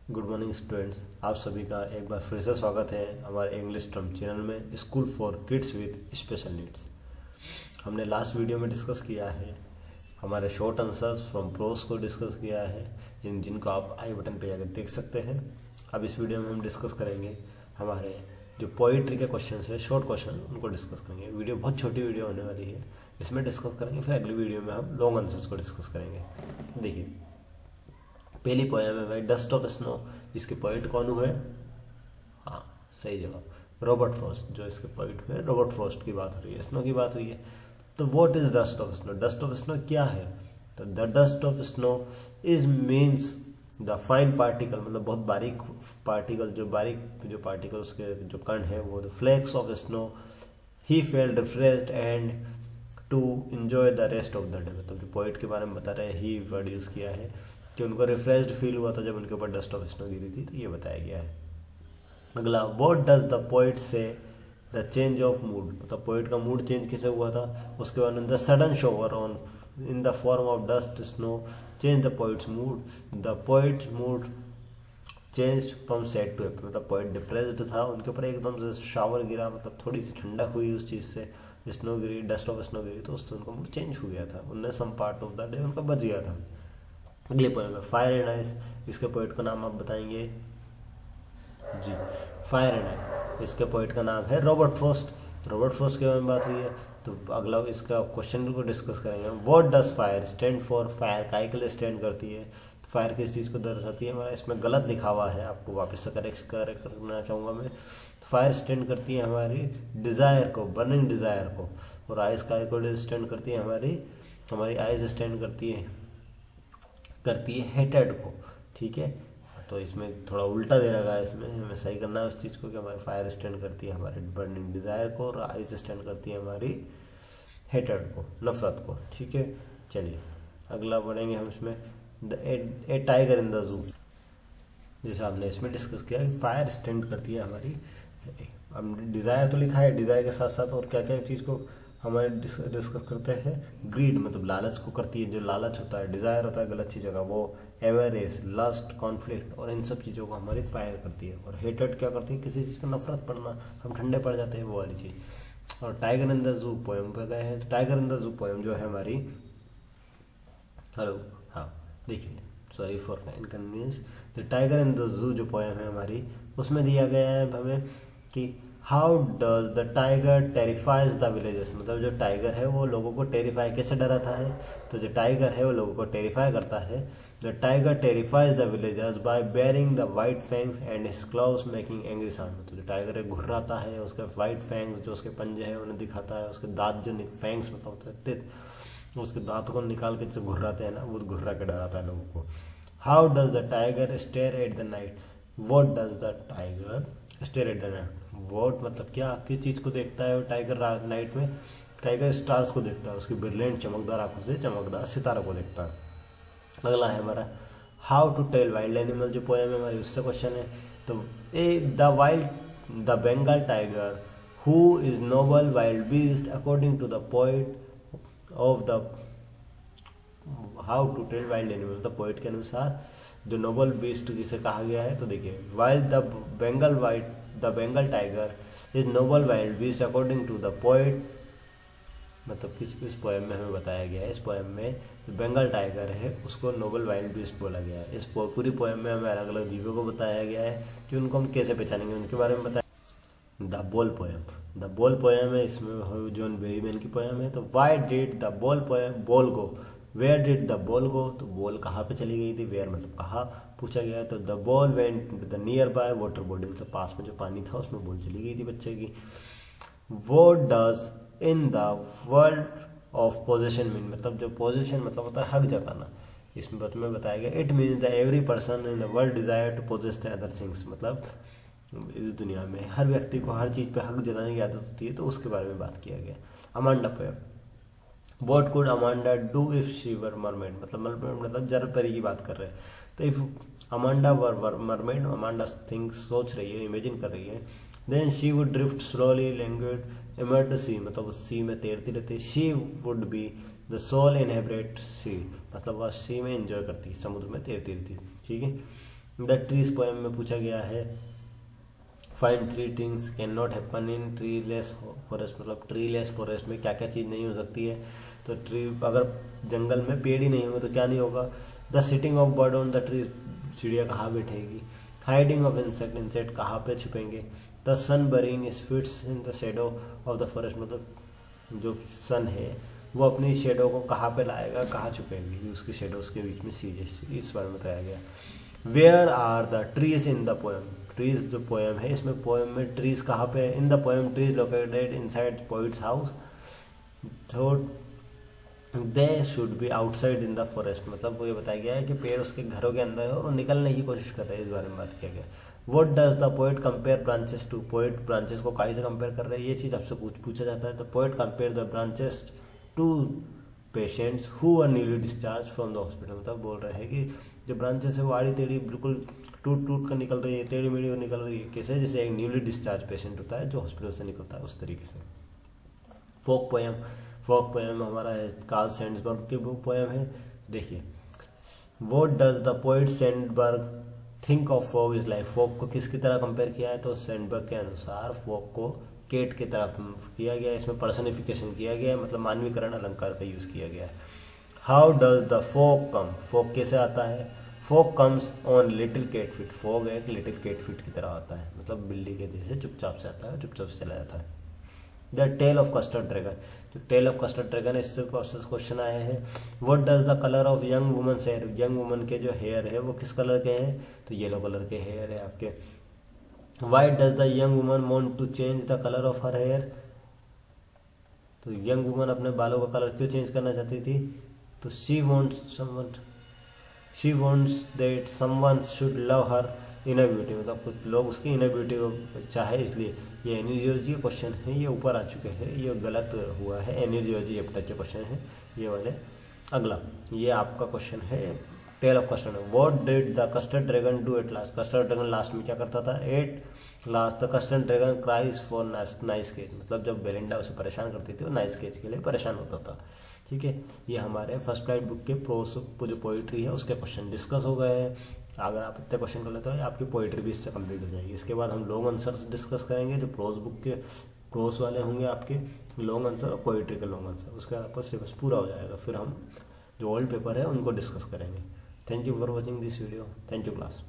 Good morning students, आप सभी का एक बार फिर से स्वागत है हमारे इंग्लिश टर्म चैनल में school for kids with special needs. हमने लास्ट वीडियो में डिस्कस किया है हमारे शॉर्ट आंसर्स फ्रॉम प्रोज को डिस्कस किया है जिनको आप आई बटन पे जाकर देख सकते हैं। अब इस वीडियो में हम डिस्कस करेंगे हमारे जो पोइट्री के क्वेश्चन है, शॉर्ट क्वेश्चन, उनको डिस्कस करेंगे। वीडियो बहुत छोटी वीडियो होने वाली है, इसमें डिस्कस करेंगे, फिर अगली वीडियो में हम लॉन्ग आंसर्स को डिस्कस करेंगे। देखिए, पहली पोएम है भाई डस्ट ऑफ स्नो, जिसके पोइट कौन हुए? हाँ, सही जवाब, रॉबर्ट फ्रॉस्ट। जो इसके पोइट हुए रॉबर्ट फ्रॉस्ट की बात हो रही है, स्नो की बात हुई है। तो what is dust of snow? Dust of snow क्या है? तो the dust of snow is means the fine particle, मतलब बहुत बारीक पार्टिकल, जो पार्टिकल उसके जो कण है वो the flakes of snow. He felt refreshed and to enjoy the rest of the day. मतलब जो पोइट के बारे में बता रहे हैं, ही वर्ड यूज किया है कि उनको रिफ्रेश्ड फील हुआ था जब उनके ऊपर डस्ट ऑफ स्नो गिरी थी, तो ये बताया गया है। अगला, what does the poet say the change of mood, मतलब पोइट का मूड चेंज कैसे हुआ था उसके बाद the sudden shower on in the form of dust snow change the poet's mood. The poet's mood change from sad to happy, मतलब poet depressed था, उनके ऊपर एकदम से शावर गिरा, मतलब थोड़ी सी ठंडक हुई उस चीज़ से, स्नो गिरी, डस्ट ऑफ स्नो गिरी, तो उससे उनका मूड चेंज हो गया था, उनने some part of the day उनका बच गया था। अगले पोएम है फायर एंड आइस, इसके पोइट का नाम आप बताएंगे जी? फायर एंड आइस, इसके पोइट का नाम है रॉबर्ट फ्रॉस्ट। रॉबर्ट फ्रॉस्ट के बारे में बात हुई है, तो अगला इसका क्वेश्चन को डिस्कस करेंगे। What does fire stand for? Fire काय के लिए स्टैंड करती है? तो फायर किस चीज़ को दर्शाती है? हमारा इसमें गलत लिखा हुआ है, आपको वापस से करेक्ट करना चाहूँगा मैं। फायर स्टैंड करती है हमारी डिज़ायर को, बर्निंग डिज़ायर को, और आइस काय को स्टैंड करती है? हमारी आइज स्टैंड करती है हेटेड को। ठीक है, तो इसमें थोड़ा उल्टा दे रखा है, इसमें हमें सही करना है उस चीज़ को कि हमारी फायर स्टैंड करती है हमारे बर्निंग डिज़ायर को, और आइस स्टैंड करती है हमारी हेटेड को, नफरत को। ठीक है, चलिए अगला बढ़ेंगे हम इसमें। ए टाइगर इन द जू, जैसे आपने इसमें डिस्कस किया कि फायर स्टैंड करती है हमारी, हम डिज़ायर तो लिखा है, डिज़ायर के साथ साथ और क्या क्या चीज़ को हमारे डिस्कस करते हैं? ग्रीड, मतलब लालच को करती है। जो लालच होता है, डिज़ायर होता है गलत चीज़ों का, वो एवरेज, लस्ट, कॉन्फ्लिक्ट और इन सब चीज़ों को हमारी फायर करती है। और हेटेड क्या करती है? किसी चीज़ का नफरत पड़ना, हम ठंडे पड़ जाते हैं, वो वाली चीज़। और tiger in the zoo poem पे गए हैं, तो tiger in the zoo poem जो है हमारी, हेलो, हाँ देखिए, sorry for inconvenience. The tiger in the zoo जो पोएम है हमारी, उसमें दिया गया है हमें कि how does the tiger terrifies the villagers, मतलब जो टाइगर है वो लोगों को टेरिफाई कैसे डराता है? तो जो टाइगर है वो लोगों को टेरिफाई करता है। The tiger terrifies the villagers by baring the white fangs and his claws making angry sound. तो जो टाइगर है घुर्राता है, उसके वाइट फैंग्स जो उसके पंजे हैं उन्हें दिखाता है, उसके दांत जो फैंग्स मतलब होता है तेज, उसके दांतों को निकाल के जो घुर्राते हैं ना, वो घुर्रा के डराता है लोगों को। How does the tiger stare at the night, what does the tiger stare at the night? What मतलब क्या, किस चीज़ को देखता है टाइगर नाइट में? टाइगर स्टार्स को देखता है, उसकी ब्रिलियंट चमकदार आंखों से चमकदार सितारों को देखता है। अगला है हमारा how to tell wild animal, जो पोएम है हमारी उससे क्वेश्चन है। तो the Bengal tiger who is noble wild beast according to the poet of the how to tell wild animal, मतलब पोइट के अनुसार जो नोबल बीस्ट जिसे कहा गया है। तो देखिए, wild the Bengal tiger is noble wild beast according to the poet, मतलब इस पोएम में हमें बताया गया है, इस पोएम में जो बंगाल टाइगर है उसको नोबल वाइल्ड बीस्ट बोला गया है। इस पूरी पोएम में हमें अलग अलग जीवों को बताया गया है कि उनको हम कैसे पहचानेंगे, उनके बारे में बताया। द बोल पोएम है, इसमें जॉन बेरीमैन की पोएम है। तो वाई डिड द बोल गो, वेयर डिड द बॉल गो, तो बॉल कहाँ पे चली गई थी? वेयर मतलब कहाँ पूछा गया है। तो the ball went to the nearby water body, मतलब पास में जो पानी था उसमें बॉल चली गई थी बच्चे की। What does in the world of possession mean, मतलब जो पोजेशन मतलब होता है हक जताना, इसमें तुम्हें बताया गया it means the every person in the world desire to possess the other things, मतलब इस दुनिया में हर व्यक्ति को हर चीज़ पे हक जताने की आदत होती है, तो उसके बारे में बात किया गया। Amanda poem, What could Amanda do if she were mermaid, मतलब जल परी की बात कर रहे हैं। तो if Amanda were mermaid, Amanda thinks सोच रही है, इमेजिन कर रही है, then she would drift slowly languid immersed sea, मतलब सी में तैरती रहती। She would be the soul inhabit sea, मतलब वह सी में एंजॉय करती, समुद्र में तैरती रहती। ठीक है, द ट्रीज पोएम में पूछा गया है find 3 things can not happen in tree less forest, मतलब ट्री लेस फॉरेस्ट में क्या क्या चीज़ नहीं हो सकती है। तो ट्री, अगर जंगल में पेड़ ही नहीं होंगे तो क्या नहीं होगा। The sitting of bird on the tree, चिड़िया कहाँ बैठेगी। हाइडिंग ऑफ इंसेक्ट, इंसेक्ट कहाँ पे छुपेंगे। The sun burning is fits in the shadow of the forest, मतलब जो सन है वो अपनी शेडो को कहाँ पे लाएगा, कहाँ छुपेगी उसकी शेडोज के बीच में, सीधे इस बारे में बताया गया। Where are the trees in the poem, trees जो पोएम है इसमें पोएम में ट्रीज कहाँ पे है। In the poem trees located inside poet's house, तो they should be outside in the forest, मतलब वो ये बताया गया है कि पेड़ उसके घरों के अंदर है और वो निकलने की कोशिश कर रहे हैं, इस बारे में बात किया गया। What does the poet compare branches to, poet branches को काई से कंपेयर कर रहे हैं, ये चीज़ आपसे पूछा जाता है। तो poet compare the branches to patients who are newly discharge from the hospital, मतलब बोल रहे हैं कि जो ब्रांचेस है वो आड़ी टेढ़ी बिल्कुल टूट टूट कर निकल रही है, टेढ़ी मेढ़ी निकल रही है, कैसे, जैसे एक न्यूली डिस्चार्ज पेशेंट होता है जो हॉस्पिटल से निकलता है उस तरीके से। फोक पोएम, फोक पोएम हमारा है कार्ल सैंडबर्ग की बुक पोएम है। देखिए, what does the poet Sandberg think of fog is like, fog को किसकी तरह कंपेयर किया है, तो सैंडबर्ग के अनुसार फॉग को केट की तरफ किया गया है, इसमें पर्सनिफिकेशन किया गया है, मतलब मानवीकरण अलंकार का यूज किया गया है। How does the fog come, fog कैसे आता है, fog comes on little cat feet, fog एक लिटिल कैट फीट की तरह आता है, मतलब बिल्ली के जैसे चुपचाप से आता है, चुपचाप से चला जाता है। The tale of custard dragon, जो टेल ऑफ कस्टर्ड ड्रैगन है इससे क्वेश्चन आए हैं। What does the colour of young woman's hair, young woman के जो हेयर है वो किस कलर के हैं, तो येलो कलर के हेयर है आपके। Why does the young woman want to change the colour of her hair, तो यंग वुमन अपने बालों का कलर क्यों चेंज करना चाहती थी, तो she wants that someone should love her inner beauty, मतलब कुछ लोग उसकी इनर ब्यूटी को चाहे, इसलिए ये एनर्जियोलॉजी के क्वेश्चन है, ये ऊपर आ चुके हैं, ये गलत हुआ है, एनर्जियोलॉजी चैप्टर के क्वेश्चन है ये वाले। अगला ये आपका क्वेश्चन है tale of custard, what did the custard dragon do at last, custard dragon last में क्या करता था, at last the custard dragon cries for nice cage, मतलब जब बेलिंडा उसे परेशान करती थी वो नाइस केज के लिए परेशान होता था। ठीक है, ये हमारे फर्स्ट फ्लाइट बुक के प्रोस जो पोइट्री है उसके क्वेश्चन डिस्कस हो गए हैं। अगर आप इतने क्वेश्चन कर लेते हो आपकी पोइट्री भी इससे कंप्लीट हो जाएगी। इसके बाद हम लॉन्ग आंसर्स डिस्कस करेंगे, जो प्रोस बुक के प्रोस वाले होंगे आपके लॉन्ग आंसर और पोइट्री के लॉन्ग आंसर, उसके बाद आपका सिलेबस पूरा हो जाएगा। फिर हम जो ओल्ड पेपर है उनको डिस्कस करेंगे। Thank you for watching this video, thank you class.